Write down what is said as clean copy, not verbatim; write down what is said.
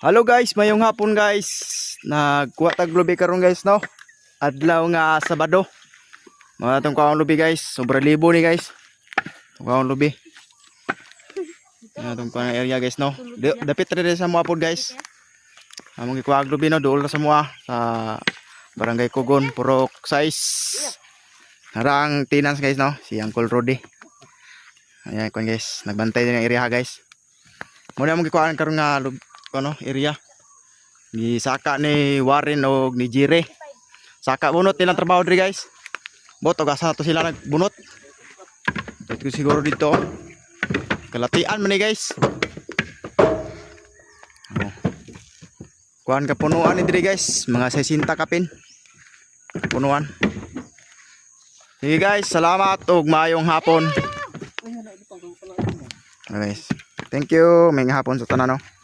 Hello guys, mayong hapon guys. Nagkuha tag lubi karon guys no. Adlaw nga Sabado. Mga tong kaong lubi guys, sobra libo ni guys. Tong kaong lubi. Tong kaong area guys no. Dapit ra sa mga pod guys. Among gikuha og lubi no duol sa mga sa Barangay Kugon, Purok size. Harang tinans guys no, si Uncle Rudy. Ayan kon guys, nagbantay din ang area guys. Muna among gikuha karon nga area ni saka ni Warren o ni Jire. Saka bunot nilang trabaho diri guys. Boto asa to sila nagbunot. Ito siguro dito. Kalatian man ni guys. Kuan ka punuan ni diri guys, mga 60 kapin. Punuan. Sige guys, salamat ug maayong hapon. Okay, guys. Thank you. May hapon sa tanan no.